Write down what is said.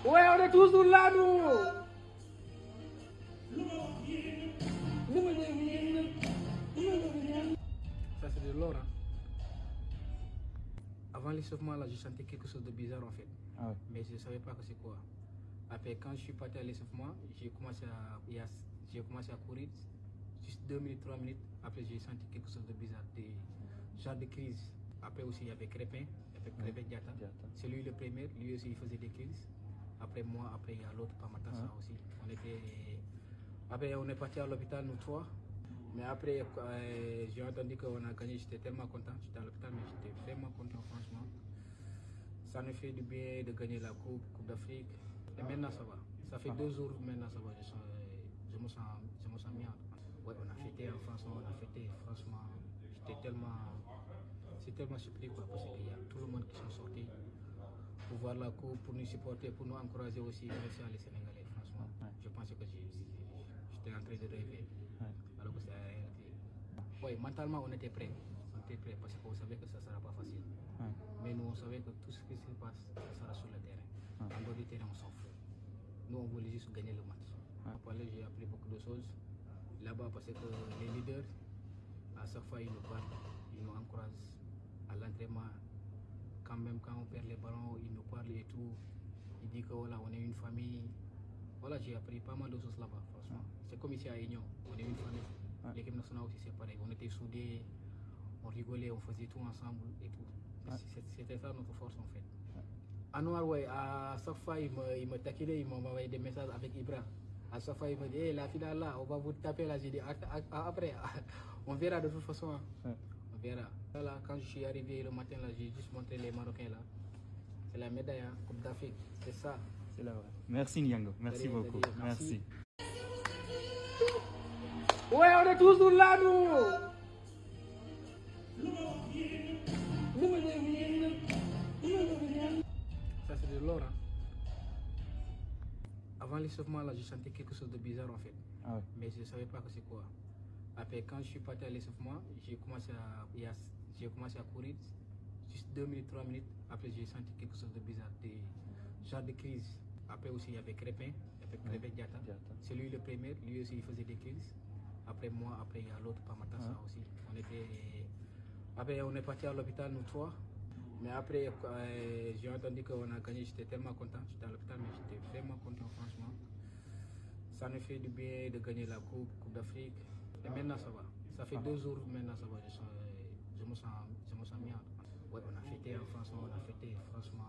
Ouais, on est toujours là, nous. Ça, c'est de l'or. Hein. Avant l'échauffement, là, je sentais quelque chose de bizarre, en fait. Ah ouais. Mais je ne savais pas que c'est quoi. Après, quand je suis parti à l'échauffement, j'ai commencé à courir. Juste 2 minutes, 3 minutes. Après, j'ai senti quelque chose de bizarre, des genre de crise. Après aussi, il y avait Crépin, Crépin Diatta. C'est lui le premier, lui aussi, il faisait des crises. Après moi, après, il y a l'autre, Pamatassa aussi. Après, on est parti à l'hôpital, nous trois. Mais après, j'ai entendu qu'on a gagné, j'étais tellement content. J'étais à l'hôpital, mais j'étais vraiment content, franchement. Ça nous fait du bien de gagner la Coupe d'Afrique. Et maintenant, ça va. Ça fait 2 jours, maintenant, ça va. Je me sens bien. Ouais, on a fêté en France, on a fêté, franchement. C'est tellement surpris, quoi, parce qu'il y a tout le monde qui sont sortis pour voir la Coupe, pour nous supporter, pour nous encourager aussi. Merci à les Sénégalais, franchement. Je pensais que j'étais en train de rêver. Alors que c'est la réalité. Oui, mentalement, on était prêts. On était prêts parce qu'on savait que ça ne sera pas facile. Mais nous, on savait que tout ce qui se passe, ça sera sur le terrain. En dehors du terrain, on s'en fout. Nous, on voulait juste gagner le match. En parlant, j'ai appris beaucoup de choses là-bas parce que les leaders, à chaque fois, ils nous parlent, ils nous encouragent à l'entraînement. Quand même, quand on perd les ballons, ils nous parlent et tout. Ils disent que voilà, on est une famille. Voilà, j'ai appris pas mal de choses là-bas, franchement. C'est comme ici à Aignan, on est une famille. L'équipe nationale aussi, c'est pareil. On était soudés, on rigolait, on faisait tout ensemble et tout. C'était ça notre force en fait. Anouar, ouais, à chaque fois, il me taquinait, il m'envoyait des messages avec Ibra. À chaque fois, il me dit, hey, la finale là, on va vous taper là. J'ai dit, après, on verra de toute façon. On verra. Là, quand je suis arrivé le matin, là, j'ai juste montré les Marocains là. C'est la médaille, hein, Coupe d'Afrique, c'est ça. C'est là, ouais. Merci Niango, merci beaucoup. Merci. Ouais, on est toujours là, nous. Ça, c'est de l'or. Hein. Avant l'échauffement, là, je sentais quelque chose de bizarre, en fait. Ah ouais. Mais je ne savais pas que c'est quoi. Après, quand je suis parti à l'échauffement, j'ai commencé à courir. Juste 2 minutes, 3 minutes. Après, j'ai senti quelque chose de bizarre, des genre de crise. Après aussi, il y avait Crépin, Crépin Diatta. C'est lui le premier, lui aussi, il faisait des crises. Après moi, après, il y a l'autre, Pamatassa aussi. Après, on est parti à l'hôpital, nous trois. Mais après, j'ai entendu qu'on a gagné, j'étais tellement content. J'étais à l'hôpital, mais j'étais vraiment content, franchement. Ça nous fait du bien de gagner la Coupe d'Afrique. Et maintenant, ça va. Ça fait 2 jours, maintenant, ça va. Je me sens bien. Ouais, on a fêté en France, on a fêté, franchement.